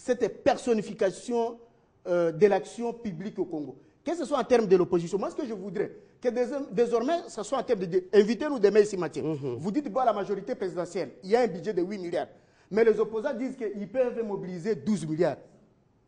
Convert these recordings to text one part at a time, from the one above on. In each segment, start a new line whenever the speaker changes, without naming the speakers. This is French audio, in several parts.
cette personnification de l'action publique au Congo. Que ce soit en termes de l'opposition. Moi, ce que je voudrais, que désormais, ce soit en termes de... Invitez-nous demain ici, Mathieu. Vous dites, bon, la majorité présidentielle, il y a un budget de 8 milliards. Mais les opposants disent qu'ils peuvent mobiliser 12 milliards.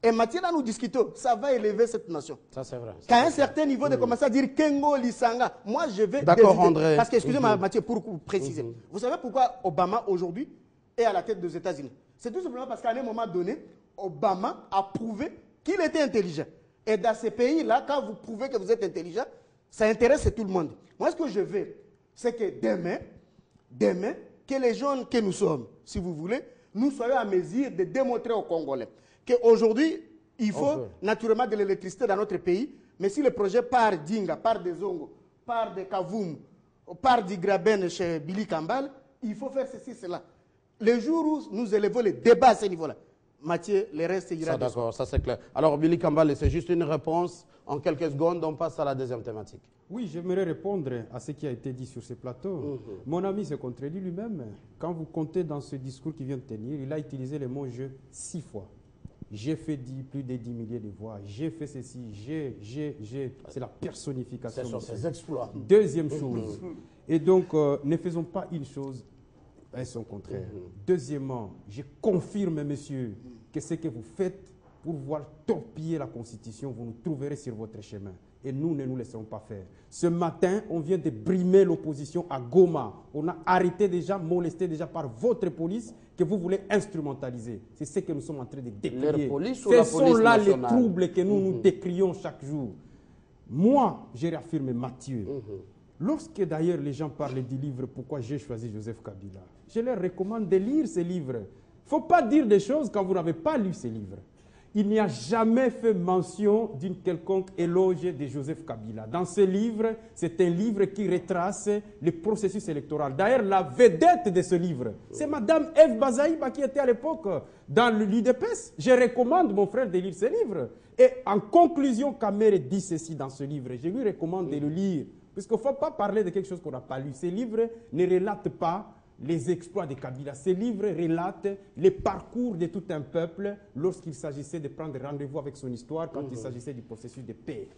Et Mathieu, là, nous discutons. Ça va élever cette nation.
Ça, c'est vrai.
Qu'à un certain niveau, de commencer à dire Kengo Lisanga. Moi, je vais...
D'accord, André.
Parce que, excusez-moi, Mathieu, pour préciser. Vous savez pourquoi Obama, aujourd'hui, est à la tête des États-Unis? C'est tout simplement parce qu'à un moment donné, Obama a prouvé qu'il était intelligent. Et dans ces pays-là, quand vous prouvez que vous êtes intelligent, ça intéresse tout le monde. Moi, ce que je veux, c'est que demain, que les jeunes que nous sommes, si vous voulez, nous soyons à mesure de démontrer aux Congolais qu'aujourd'hui, il faut naturellement de l'électricité dans notre pays, mais si le projet part d'Inga, part de Zongo, part de Kavoum, part d'Igraben chez Billy Kambal, il faut faire ceci, cela. Le jour où nous élevons le débat à ce niveau-là, Mathieu, le reste ira.
D'accord, ça c'est clair. Alors, Billy Kambale, c'est juste une réponse. En quelques secondes, on passe à la deuxième thématique.
Oui, j'aimerais répondre à ce qui a été dit sur ce plateau. Mon ami se contredit lui-même. Quand vous comptez dans ce discours qu'il vient de tenir, il a utilisé le mot « je » 6 fois. J'ai fait plus de 10 milliers de voix. J'ai fait ceci. J'ai. C'est la personnification.
C'est sur ses exploits.
Deuxième chose. Et donc, ne faisons pas une chose et son contraire. Deuxièmement, je confirme, monsieur, que ce que vous faites pour voir torpiller la Constitution, vous nous trouverez sur votre chemin. Et nous ne nous laisserons pas faire. Ce matin, on vient de brimer l'opposition à Goma. On a arrêté déjà, molesté déjà par votre police que vous voulez instrumentaliser. C'est ce que nous sommes en train de décrier. Ce sont là les troubles que nous décrions chaque jour. Moi, je réaffirme Mathieu. Lorsque d'ailleurs les gens parlent du livre « Pourquoi j'ai choisi Joseph Kabila », je leur recommande de lire ce livre. Il ne faut pas dire des choses quand vous n'avez pas lu ce livre. Il n'y a jamais fait mention d'une quelconque éloge de Joseph Kabila. Dans ce livre, c'est un livre qui retrace le processus électoral. D'ailleurs, la vedette de ce livre, c'est Mme Eve Bazaïba qui était à l'époque dans l'UDPS. Je recommande mon frère de lire ce livre. Et en conclusion, Kamere dit ceci dans ce livre. Je lui recommande de le lire. Puisqu'il ne faut pas parler de quelque chose qu'on n'a pas lu. Ce livre ne relate pas les exploits de Kabila. Ce livre relate les parcours de tout un peuple lorsqu'il s'agissait de prendre rendez-vous avec son histoire, quand il s'agissait du processus de paix.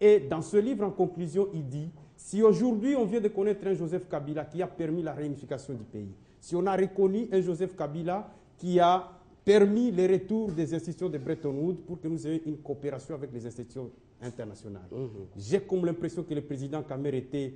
Et dans ce livre, en conclusion, il dit, si aujourd'hui on vient de connaître un Joseph Kabila qui a permis la réunification du pays, si on a reconnu un Joseph Kabila qui a permis le retour des institutions de Bretton Woods pour que nous ayons une coopération avec les institutions internationales. J'ai comme l'impression que le président Kamere était,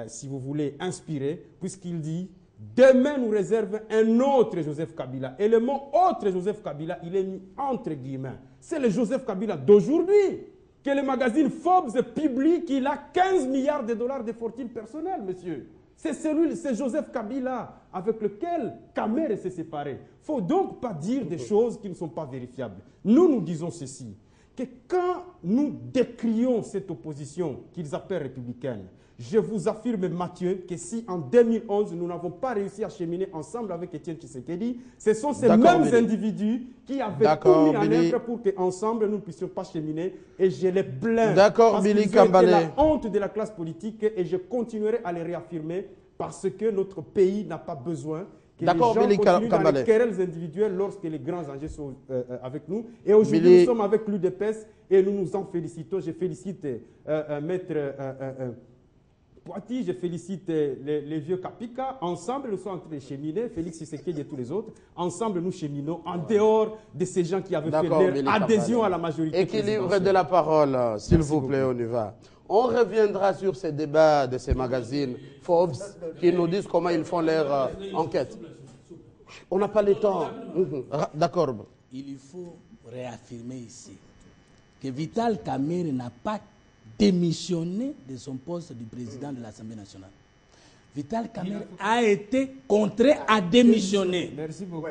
si vous voulez, inspiré, puisqu'il dit demain nous réserve un autre Joseph Kabila. Et le mot autre Joseph Kabila, il est mis entre guillemets. C'est le Joseph Kabila d'aujourd'hui que le magazine Forbes publie qu'il a 15 milliards de dollars de fortune personnelle, monsieur. C'est Joseph Kabila avec lequel Kamere s'est séparé. Il ne faut donc pas dire des choses qui ne sont pas vérifiables. Nous disons ceci, que quand nous décrions cette opposition qu'ils appellent républicaine, je vous affirme, Mathieu, que si en 2011, nous n'avons pas réussi à cheminer ensemble avec Étienne Tshisekedi, ce sont ces mêmes individus qui avaient tout mis en œuvre pour qu'ensemble, nous ne puissions pas cheminer. Et je les plains.
D'accord, Billy Kambale.
C'est la honte de la classe politique et je continuerai à les réaffirmer parce que notre pays n'a pas besoin que les gens continuent dans les querelles individuelles lorsque les grands enjeux sont avec nous. Et aujourd'hui, nous sommes avec l'UDPS et nous nous en félicitons. Je félicite Maître Poiti, je félicite les vieux Kapika. Ensemble, nous sommes en train de cheminer. Félix Tshisekedi et tous les autres. Ensemble, nous cheminons en dehors de ces gens qui avaient fait leur adhésion à la majorité.
Équilibre de la parole, s'il vous plaît, on y va. On reviendra sur ces débats de ces magazines Forbes qui nous disent comment ils font leur enquête. On n'a pas le temps. D'accord.
Il faut réaffirmer ici que Vital Kamerhe n'a pas démissionné de son poste du président de l'Assemblée nationale. Vital Kamerhe a été contraint à démissionner.
Merci beaucoup.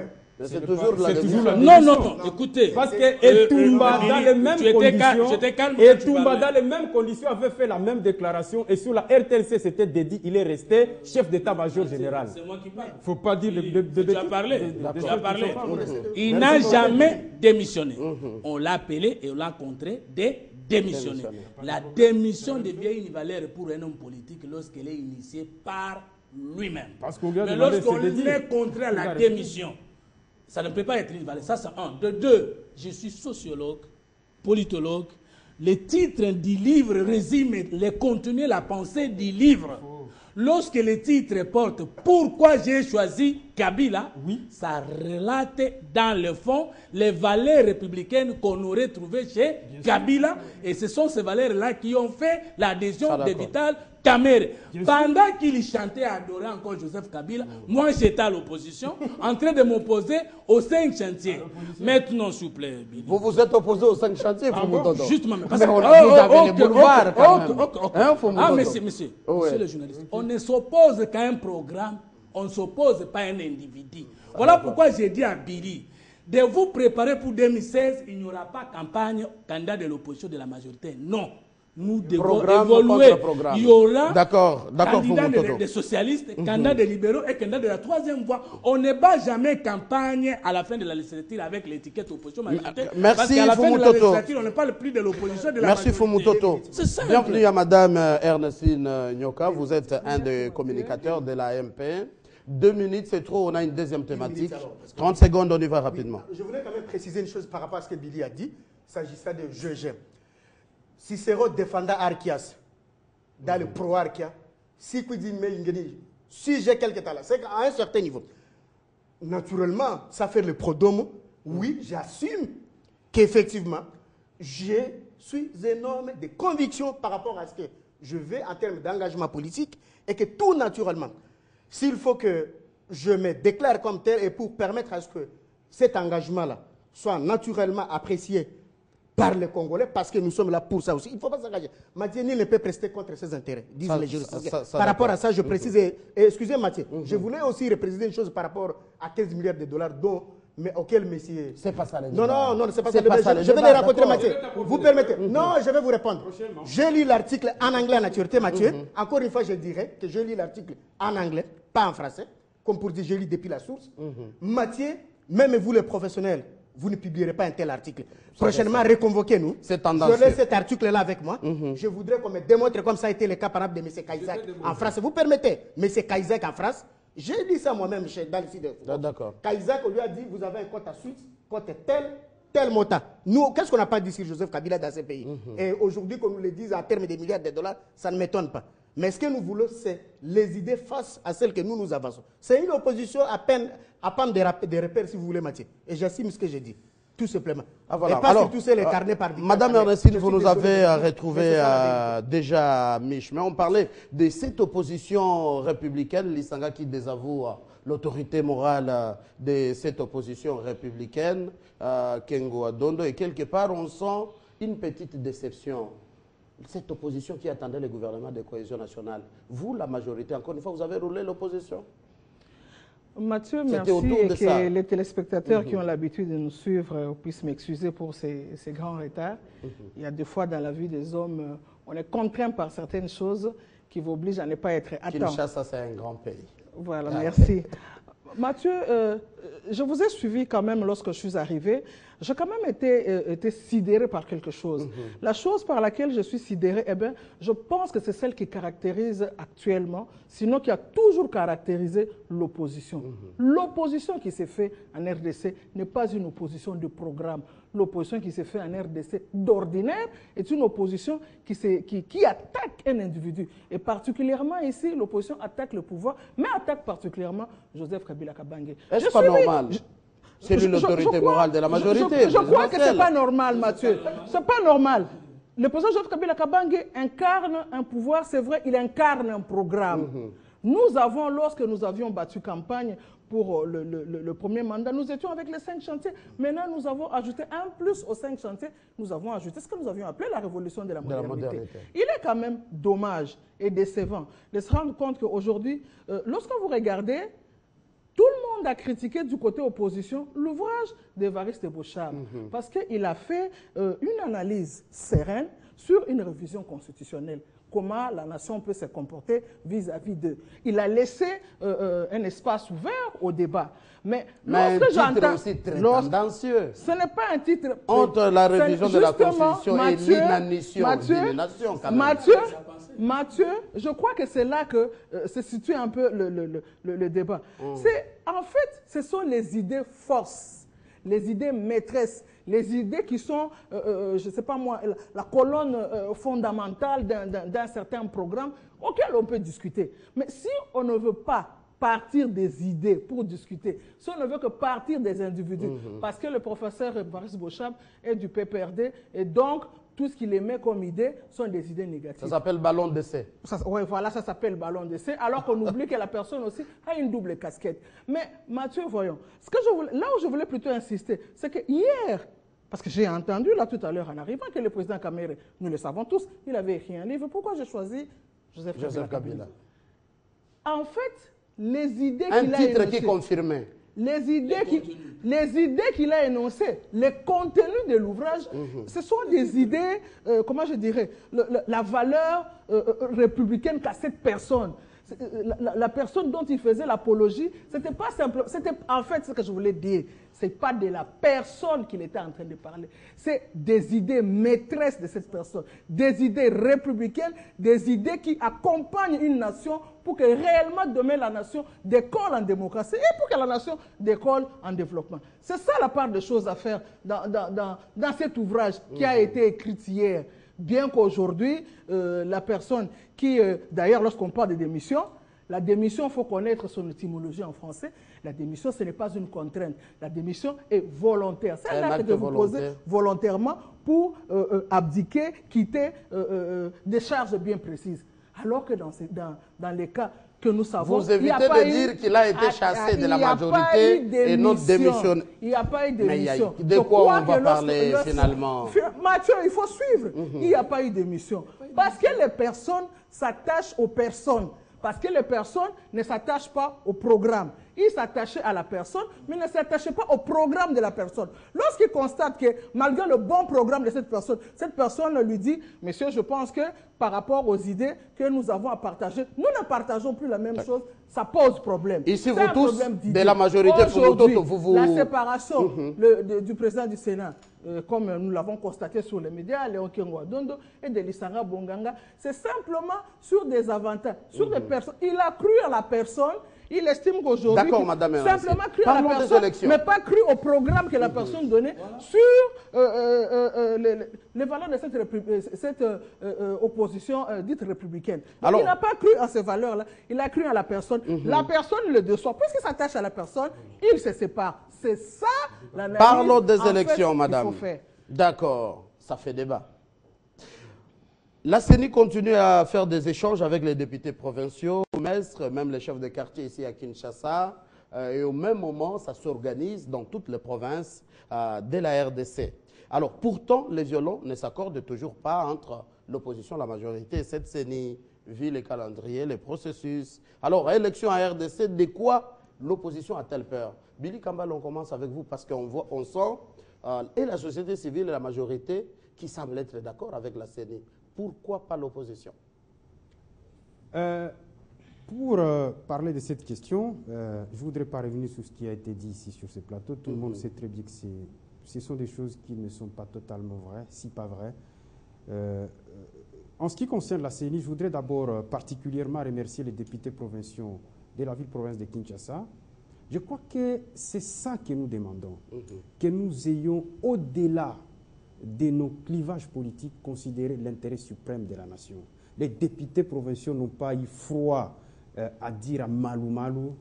C'est toujours la démission.
Non, écoutez.
Parce que Etumba, dans les mêmes conditions, Etumba, dans les mêmes conditions, avait fait la même déclaration et sur la RTLC, c'était dédié, il est resté chef d'état-major général.
C'est moi qui parle.
Il ne faut pas dire
Tu as parlé. Il n'a jamais démissionné. On l'a appelé et on l'a contraint de démissionner. La démission devient une valeur pour un homme politique lorsqu'elle est initiée par lui-même. Mais lorsqu'on est contraint à la démission, Ça ne peut pas être une valeur. Ça, c'est un. De deux, je suis sociologue, politologue. Les titres du livre résument les contenus, la pensée du livre. Lorsque les titres portent pourquoi j'ai choisi Kabila, ça relate dans le fond les valeurs républicaines qu'on aurait trouvées chez Kabila. Et ce sont ces valeurs-là qui ont fait l'adhésion de Vital Kamerhe. Pendant qu'il chantait à adorer encore Joseph Kabila, moi j'étais à l'opposition, en train de m'opposer aux 5 chantiers. Maintenant, s'il vous plaît, Billy.
Vous vous êtes opposé aux 5 chantiers, Fumutoto.
Justement, parce
Mais
que
vous avez les boulevards quand même. Hein, Fumutoto?
monsieur le journaliste, on ne s'oppose qu'à un programme, on ne s'oppose pas à un individu. Voilà pourquoi j'ai dit à Billy, de vous préparer pour 2016, il n'y aura pas campagne candidat de l'opposition de la majorité. Non. Nous devons évoluer. Il y aura candidat des socialistes, candidat des libéraux et candidat de la troisième voie. On ne bat jamais campagne à la fin de la législature avec l'étiquette opposition majorité.
Merci,
parce qu'à la fin de la législature, on ne parle plus de l'opposition de la majorité.
Merci Fumutoto. Bienvenue à Madame Ernestine Nyoka. Vous êtes un des communicateurs de la MP. 2 minutes, c'est trop. On a une deuxième thématique. 30 secondes, on y va rapidement.
Je voulais quand même préciser une chose par rapport à ce que Billy a dit. S'agissant de GG. Cicero défendant Archias, dans le pro-Archia, si j'ai quelque talent, c'est qu'à un certain niveau, naturellement, ça fait le pro-domo, oui, j'assume qu'effectivement, je suis énorme de conviction par rapport à ce que je veux en termes d'engagement politique et que tout naturellement, s'il faut que je me déclare comme tel et pour permettre à ce que cet engagement-là soit naturellement apprécié par les Congolais, parce que nous sommes là pour ça aussi. Il ne faut pas s'engager. Mathieu ne peut prester contre ses intérêts, disent les juristes. Par rapport à ça, je précise, excusez Mathieu, je voulais aussi repréciser une chose par rapport à 15 milliards de dollars dont, mais auquel monsieur...
C'est pas ça le
débat. Non, c'est pas ça le débat. Je vais les rencontrer, Mathieu. Vous permettez? Non, je vais vous répondre. J'ai lu l'article en anglais en naturalité, Mathieu. Encore une fois, je dirais que je lis l'article en anglais, pas en français, comme pour dire je lis depuis la source. Mathieu, même vous les professionnels, vous ne publierez pas un tel article. Prochainement, reconvoquez-nous. Je laisse cet article-là avec moi. Je voudrais qu'on me démontre comme ça a été le cas par exemple de M. Caïsac en France. Vous permettez, M. Caïsac en France, j'ai dit ça moi-même dans le site de
D'accord.
Caïsac, on lui a dit, vous avez un compte à Suisse, compte tel montant. Nous, qu'est-ce qu'on n'a pas dit sur Joseph Kabila dans ces pays? Et aujourd'hui, qu'on nous le dise en termes de milliards de dollars, ça ne m'étonne pas. Mais ce que nous voulons, c'est les idées face à celles que nous avançons. C'est une opposition à peine des repères, si vous voulez, Mathieu. Et j'assume ce que j'ai dit, tout simplement.
Ah, voilà.
Et pas sur tous ces les carnets par
Madame Ernestine, vous nous avez retrouvé déjà à mi-chemin. On parlait de cette opposition républicaine, l'Isanga qui désavoue l'autorité morale de cette opposition républicaine, Kengo Adondo, et quelque part, on sent une petite déception. Cette opposition qui attendait le gouvernement de cohésion nationale. Vous, la majorité, encore une fois, vous avez roulé l'opposition?
Mathieu, merci, et que les téléspectateurs qui ont l'habitude de nous suivre puissent m'excuser pour ces grands retards. Il y a des fois dans la vie des hommes, on est contraint par certaines choses qui vous obligent à ne pas être à temps.
Kinshasa, c'est un grand pays.
Voilà, merci. Mathieu, je vous ai suivi quand même lorsque je suis arrivé. J'ai quand même été sidéré par quelque chose. La chose par laquelle je suis sidéré, eh bien, je pense que c'est celle qui caractérise actuellement, sinon qui a toujours caractérisé l'opposition. L'opposition qui s'est faite en RDC n'est pas une opposition de programme. L'opposition qui s'est faite en RDC d'ordinaire est une opposition qui attaque un individu. Et particulièrement ici, l'opposition attaque le pouvoir, mais attaque particulièrement Joseph Kabila Kabange.
Est-ce pas normal? C'est l'autorité morale de la majorité.
Je crois que ce n'est pas normal, Mathieu. Ce n'est pas normal. Le président Joseph Kabila Kabange incarne un pouvoir, c'est vrai, il incarne un programme. Nous avons, lorsque nous avions battu campagne pour le premier mandat, nous étions avec les 5 chantiers. Maintenant, nous avons ajouté un plus aux 5 chantiers. Nous avons ajouté ce que nous avions appelé la révolution de la modernité. Il est quand même dommage et décevant de se rendre compte qu'aujourd'hui, lorsque vous regardez, tout le monde a critiqué du côté opposition l'ouvrage d'Évariste Bochard parce qu'il a fait une analyse sereine sur une révision constitutionnelle. comment la nation peut se comporter vis-à-vis d'eux. Il a laissé un espace ouvert au débat. Mais lorsque j'entends...
aussi très tendancieux.
Ce n'est pas un titre...
Entre la révision de la Constitution et l'inanition d'une nation, quand même.
Mathieu, je crois que c'est là que se situe un peu le débat. En fait, ce sont les idées forces, les idées maîtresses, les idées qui sont, je ne sais pas moi, la colonne fondamentale d'un certain programme auquel on peut discuter. Mais si on ne veut pas partir des idées pour discuter, si on ne veut que partir des individus, parce que le professeur Boris Beauchamp est du PPRD, et donc tout ce qu'il émet comme idée sont des idées négatives.
Ça s'appelle ballon d'essai.
Oui, voilà, ça s'appelle ballon d'essai, alors qu'on oublie que la personne aussi a une double casquette. Mais Mathieu, voyons, là où je voulais plutôt insister, c'est que hier, parce que j'ai entendu là tout à l'heure en arrivant que le président Kamere, nous le savons tous, il avait écrit un livre. Pourquoi j'ai choisi Joseph Kabila? En fait, les idées qu'il a énoncées... Un titre qui confirmait. Les idées qu'il a énoncées, les contenus de l'ouvrage, ce sont des idées, comment je dirais, la valeur républicaine qu'a cette personne. La personne dont il faisait l'apologie, c'était pas simplement, c'était en fait ce que je voulais dire. C'est pas de la personne qu'il était en train de parler. C'est des idées maîtresses de cette personne, des idées républicaines, des idées qui accompagnent une nation pour que réellement demain la nation décolle en démocratie et pour que la nation décolle en développement. C'est ça la part des choses à faire dans cet ouvrage qui a été écrit hier. Bien qu'aujourd'hui, la personne qui, d'ailleurs, lorsqu'on parle de démission, la démission, il faut connaître son étymologie en français. La démission, ce n'est pas une contrainte. La démission est volontaire. C'est un acte que vous posez volontairement pour abdiquer, quitter des charges bien précises. Alors que dans les cas que nous savons...
Vous évitez de dire qu'il a été chassé de la majorité et non démissionné.
Il n'y a pas eu de démission.
De quoi on va parler finalement?
Mathieu, il faut suivre. Il n'y a pas eu de démission. Parce que les personnes s'attachent aux personnes. Parce que les personnes ne s'attachent pas au programme. Ils s'attachaient à la personne, mais ne s'attachaient pas au programme de la personne. Lorsqu'ils constatent que, malgré le bon programme de cette personne lui dit, monsieur, je pense que par rapport aux idées que nous avons à partager, nous ne partageons plus la même chose, ça pose problème.
Ici, vous tous, de la majorité, vous...
La séparation du président du Sénat, comme nous l'avons constaté sur les médias, Léon Kengo-Adondo et de Lissanga Bonganga, c'est simplement sur des avantages, sur des personnes. Il a cru à la personne. Il estime qu'aujourd'hui, simplement cru à la personne, mais pas cru au programme que la personne donnait sur les valeurs de cette opposition dite républicaine. Donc, il n'a pas cru à ces valeurs-là, il a cru à la personne. La personne le déçoit. Puisqu'il s'attache à la personne, il se sépare. C'est ça l'analyse.
Parlons des élections, madame. D'accord, ça fait débat. La CENI continue à faire des échanges avec les députés provinciaux, même les chefs de quartier ici à Kinshasa. Et au même moment, ça s'organise dans toutes les provinces de la RDC. Alors pourtant, les violons ne s'accordent toujours pas entre l'opposition, la majorité et cette CENI, vu les calendriers, les processus. Alors, élection à RDC, de quoi l'opposition a-t-elle peur? Billy Kambal, on commence avec vous parce qu'on sent et la société civile et la majorité qui semblent être d'accord avec la CENI. Pourquoi pas l'opposition?
Pour parler de cette question, je ne voudrais pas revenir sur ce qui a été dit ici sur ce plateau. Tout le monde sait très bien que ce sont des choses qui ne sont pas totalement vraies, si pas vraies. En ce qui concerne la CENI, je voudrais d'abord particulièrement remercier les députés provinciaux de la ville-province de Kinshasa. Je crois que c'est ça que nous demandons, que nous ayons au-delà de nos clivages politiques, considérer l'intérêt suprême de la nation. Les députés provinciaux n'ont pas eu froid à dire à Malou Malou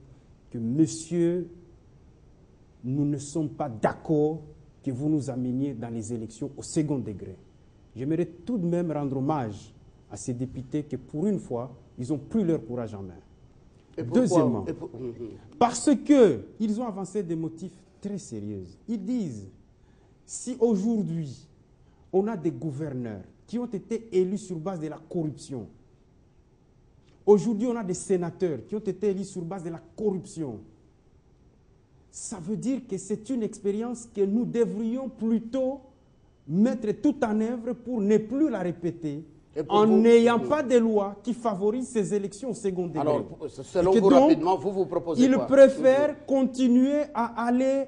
que, monsieur, nous ne sommes pas d'accord que vous nous ameniez dans les élections au second degré. J'aimerais tout de même rendre hommage à ces députés que, pour une fois, ils ont pris leur courage en main. Deuxièmement, parce qu'ils ont avancé des motifs très sérieux. Ils disent, si aujourd'hui, on a des gouverneurs qui ont été élus sur base de la corruption. Aujourd'hui, on a des sénateurs qui ont été élus sur base de la corruption. Ça veut dire que c'est une expérience que nous devrions plutôt mettre tout en œuvre pour ne plus la répéter en n'ayant pas de loi qui favorise ces élections au second degré.
Alors, selon
Et
vous,
donc,
rapidement, vous proposez
il
quoi?
préfère continuer à aller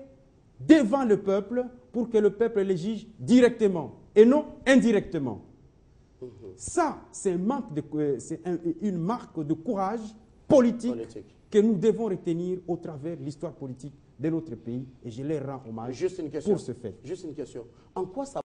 devant le peuple pour que le peuple les juge directement et non indirectement. Ça, c'est une marque de courage politique que nous devons retenir au travers de l'histoire politique de notre pays et je leur rends hommage
Juste une question.
pour ce fait.
Juste une question. En quoi ça